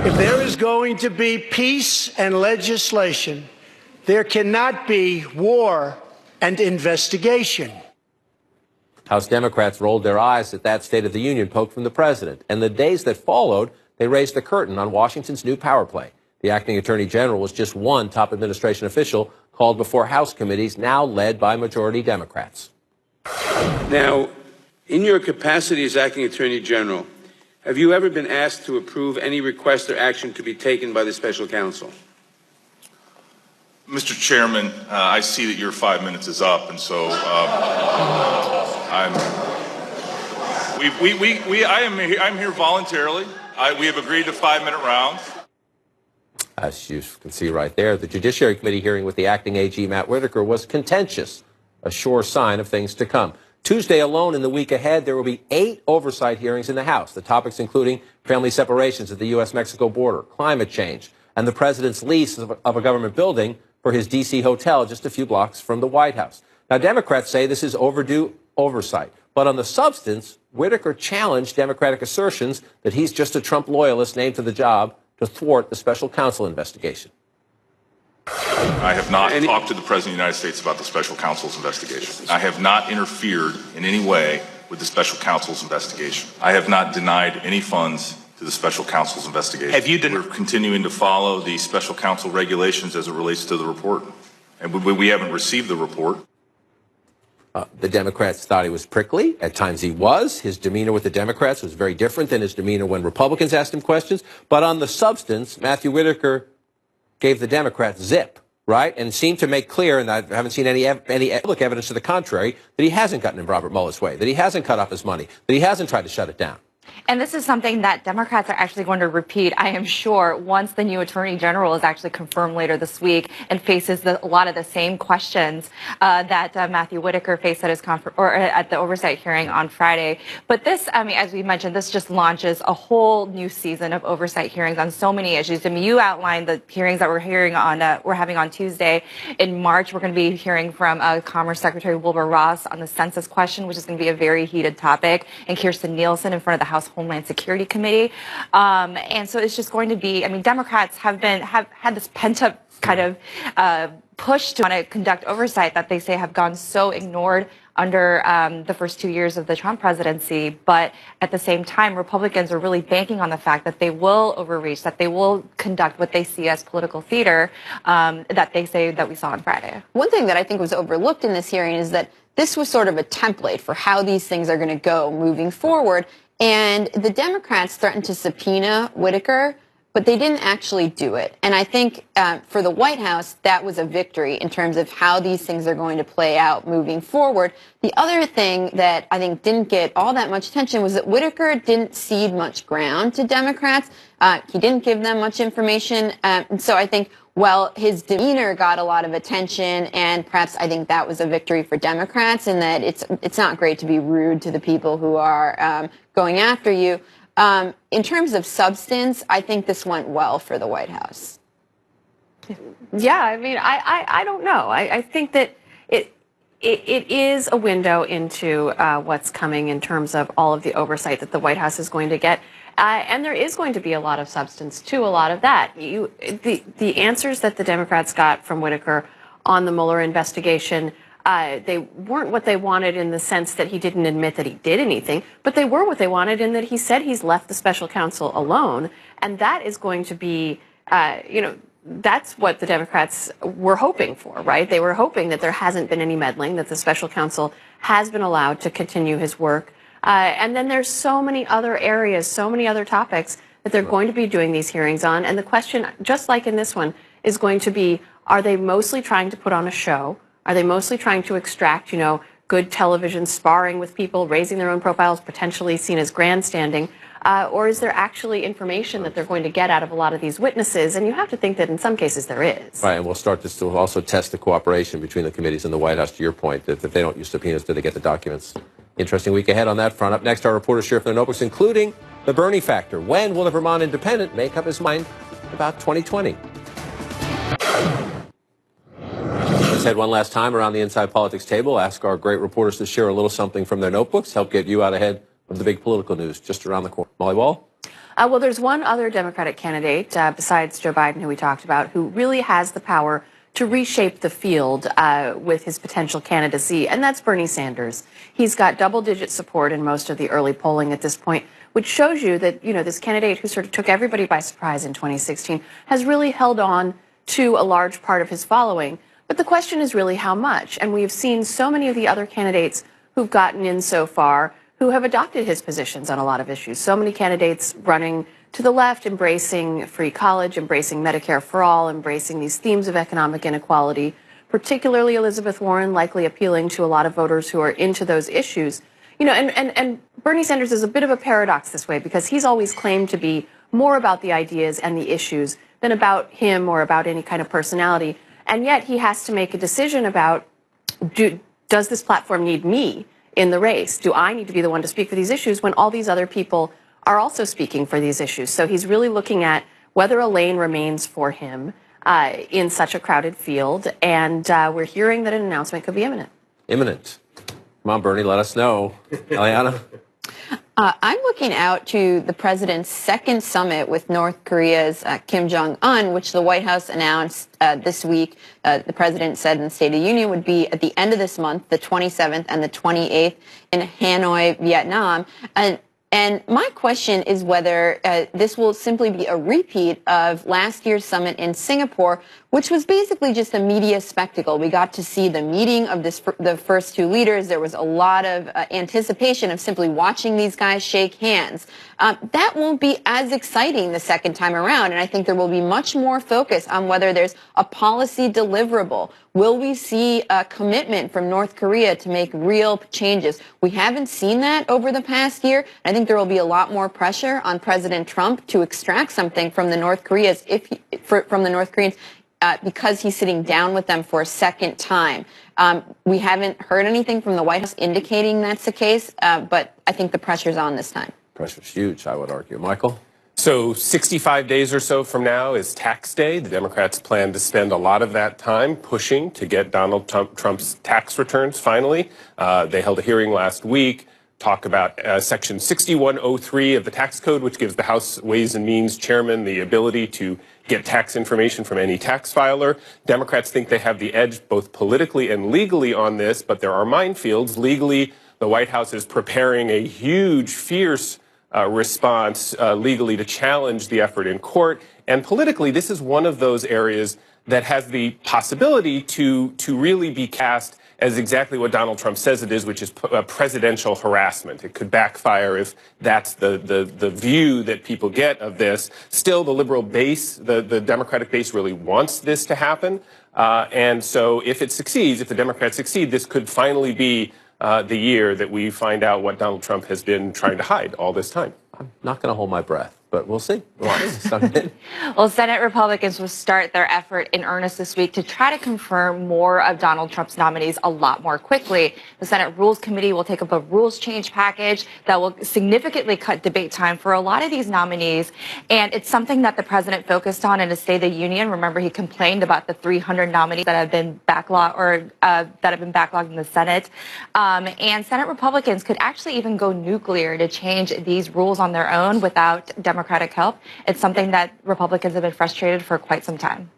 If there is going to be peace and legislation, there cannot be war and investigation. House Democrats rolled their eyes at that State of the Union poke from the president. And the days that followed, they raised the curtain on Washington's new power play. The acting attorney general was just one top administration official called before House committees, now led by majority Democrats. Now, in your capacity as acting attorney general, have you ever been asked to approve any request or action to be taken by the special counsel? Mr. Chairman, I see that your 5 minutes is up, and so I'm here voluntarily. We have agreed to 5-minute rounds. As you can see right there, the Judiciary Committee hearing with the acting AG, Matt Whitaker, was contentious, a sure sign of things to come. Tuesday alone in the week ahead, there will be 8 oversight hearings in the House. The topics including family separations at the U.S.-Mexico border, climate change, and the president's lease of a government building for his D.C. hotel just a few blocks from the White House. Now, Democrats say this is overdue oversight. But on the substance, Whitaker challenged Democratic assertions that he's just a Trump loyalist named to the job to thwart the special counsel investigation. I have not talked to the President of the United States about the special counsel's investigation. I have not interfered in any way with the special counsel's investigation. I have not denied any funds to the special counsel's investigation. We're continuing to follow the special counsel regulations as it relates to the report. And we haven't received the report. The Democrats thought he was prickly. At times he was. His demeanor with the Democrats was very different than his demeanor when Republicans asked him questions. But on the substance, Matthew Whitaker gave the Democrats zip, right? And seemed to make clear, and I haven't seen any public evidence to the contrary, that he hasn't gotten in Robert Mueller's way, that he hasn't cut off his money, that he hasn't tried to shut it down. And this is something that Democrats are actually going to repeat, I am sure, once the new Attorney General is actually confirmed later this week and faces a lot of the same questions that Matthew Whitaker faced at his at the oversight hearing on Friday. But this, I mean, as we mentioned, this just launches a whole new season of oversight hearings on so many issues. I mean, you outlined the hearings that we're having on Tuesday. In March, we're going to be hearing from Commerce Secretary Wilbur Ross on the census question, which is going to be a very heated topic, and Kirstjen Nielsen in front of the House Homeland Security Committee. And so it's just going to be, I mean, Democrats have had this pent-up kind of push to want to conduct oversight that they say have gone so ignored under the first 2 years of the Trump presidency. But at the same time, Republicans are really banking on the fact that they will overreach, that they will conduct what they see as political theater that they say that we saw on Friday. One thing that I think was overlooked in this hearing is that this was sort of a template for how these things are going to go moving forward. And the Democrats threatened to subpoena Whitaker, but they didn't actually do it. And I think for the White House, that was a victory in terms of how these things are going to play out moving forward. The other thing that I think didn't get all that much attention was that Whitaker didn't cede much ground to Democrats. He didn't give them much information. And so I think, well, his demeanor got a lot of attention, and perhaps I think that was a victory for Democrats, in that it's not great to be rude to the people who are going after you. In terms of substance, I think this went well for the White House. Yeah, I mean, I don't know. I think that it is a window into what's coming in terms of all of the oversight that the White House is going to get. And there is going to be a lot of substance to a lot of that. The answers that the Democrats got from Whitaker on the Mueller investigation, they weren't what they wanted in the sense that he didn't admit that he did anything, but they were what they wanted in that he said he's left the special counsel alone. And that is going to be, that's what the Democrats were hoping for, right? They were hoping that there hasn't been any meddling, that the special counsel has been allowed to continue his work. And then there's so many other areas, so many other topics that they're going to be doing these hearings on. And the question, just like in this one, is going to be, are they mostly trying to put on a show? Are they mostly trying to extract, good television sparring with people, raising their own profiles, potentially seen as grandstanding? Or is there actually information that they're going to get out of a lot of these witnesses? And you have to think that in some cases there is. Right, and we'll start this to also test the cooperation between the committees and the White House, to your point, that if they don't use subpoenas, do they get the documents? Interesting week ahead on that front. Up next, our reporters share from their notebooks, including the Bernie factor. When will the Vermont Independent make up his mind about 2020? Let's head one last time around the Inside Politics table, ask our great reporters to share a little something from their notebooks, help get you out ahead of the big political news just around the corner. Molly Wall? Well, there's one other Democratic candidate besides Joe Biden, who we talked about, who really has the power to reshape the field with his potential candidacy, and that's Bernie Sanders. He's got double-digit support in most of the early polling at this point, which shows you that, you know, this candidate who sort of took everybody by surprise in 2016 has really held on to a large part of his following. But the question is really how much. And we've seen so many of the other candidates who've gotten in so far who have adopted his positions on a lot of issues. So many candidates running to the left, embracing free college, embracing Medicare for all, embracing these themes of economic inequality, particularly Elizabeth Warren, likely appealing to a lot of voters who are into those issues. You know, and Bernie Sanders is a bit of a paradox this way because he's always claimed to be more about the ideas and the issues than about him or about any kind of personality. And yet he has to make a decision about, does this platform need me in the race? Do I need to be the one to speak for these issues when all these other people are also speaking for these issues? So he's really looking at whether a lane remains for him in such a crowded field. And we're hearing that an announcement could be imminent. Imminent. Come on, Bernie, let us know. Eliana? I'm looking out to the president's second summit with North Korea's Kim Jong-un, which the White House announced this week. The president said in the State of the Union would be at the end of this month, the 27th and the 28th in Hanoi, Vietnam. And my question is whether this will simply be a repeat of last year's summit in Singapore, which was basically just a media spectacle. We got to see the meeting of the first two leaders. There was a lot of anticipation of simply watching these guys shake hands. That won't be as exciting the second time around, and I think there will be much more focus on whether there's a policy deliverable. Will we see a commitment from North Korea to make real changes? We haven't seen that over the past year. I think there will be a lot more pressure on President Trump to extract something from the North Koreans because he's sitting down with them for a second time. We haven't heard anything from the White House indicating that's the case, but I think the pressure's on this time. Pressure's huge, I would argue. Michael? So 65 days or so from now is tax day. The Democrats plan to spend a lot of that time pushing to get Donald Trump's tax returns finally. They held a hearing last week, talk about Section 6103 of the tax code, which gives the House Ways and Means chairman the ability to get tax information from any tax filer. Democrats think they have the edge both politically and legally on this, but there are minefields. Legally, the White House is preparing a huge, fierce response legally to challenge the effort in court. And politically, this is one of those areas that has the possibility to really be cast as exactly what Donald Trump says it is, which is presidential harassment. It could backfire if that's the view that people get of this. Still, the liberal base, the Democratic base really wants this to happen. And so if it succeeds, if the Democrats succeed, this could finally be the year that we find out what Donald Trump has been trying to hide all this time. I'm not going to hold my breath, but we'll see. Well, Senate Republicans will start their effort in earnest this week to try to confirm more of Donald Trump's nominees a lot more quickly. The Senate Rules Committee will take up a rules change package that will significantly cut debate time for a lot of these nominees. And it's something that the president focused on in his State of the Union. Remember, he complained about the 300 nominees that have been backlogged in the Senate. And Senate Republicans could actually even go nuclear to change these rules on their own without Democratic help. It's something that Republicans have been frustrated for quite some time.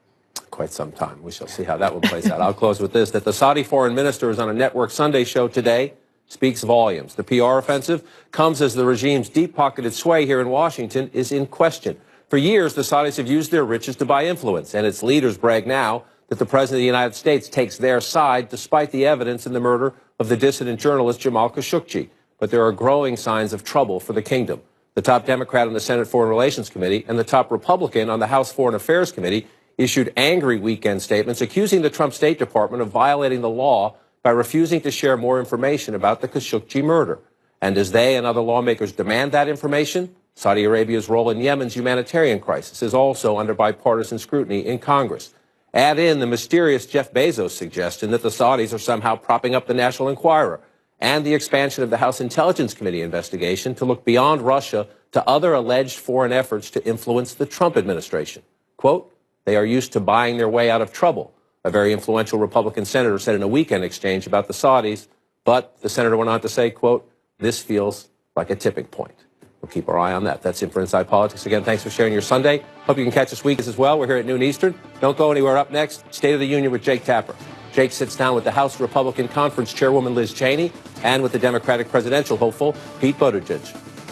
Quite some time. We shall see how that one plays out. I'll close with this, that the Saudi foreign minister is on a network Sunday show today, speaks volumes. The PR offensive comes as the regime's deep-pocketed sway here in Washington is in question. For years, the Saudis have used their riches to buy influence, and its leaders brag now that the President of the United States takes their side despite the evidence in the murder of the dissident journalist Jamal Khashoggi. But there are growing signs of trouble for the kingdom. The top Democrat on the Senate Foreign Relations Committee and the top Republican on the House Foreign Affairs Committee issued angry weekend statements accusing the Trump State Department of violating the law by refusing to share more information about the Khashoggi murder. And as they and other lawmakers demand that information, Saudi Arabia's role in Yemen's humanitarian crisis is also under bipartisan scrutiny in Congress. Add in the mysterious Jeff Bezos suggestion that the Saudis are somehow propping up the National Enquirer, and the expansion of the House Intelligence Committee investigation to look beyond Russia to other alleged foreign efforts to influence the Trump administration. Quote, they are used to buying their way out of trouble, a very influential Republican senator said in a weekend exchange about the Saudis. But the senator went on to say, quote, this feels like a tipping point. We'll keep our eye on that. That's it for Inside Politics. Again, thanks for sharing your Sunday. Hope you can catch us weekends as well. We're here at noon Eastern. Don't go anywhere. Up next, State of the Union with Jake Tapper. Jake sits down with the House Republican Conference Chairwoman Liz Cheney and with the Democratic presidential hopeful Pete Buttigieg.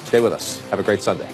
Stay with us. Have a great Sunday.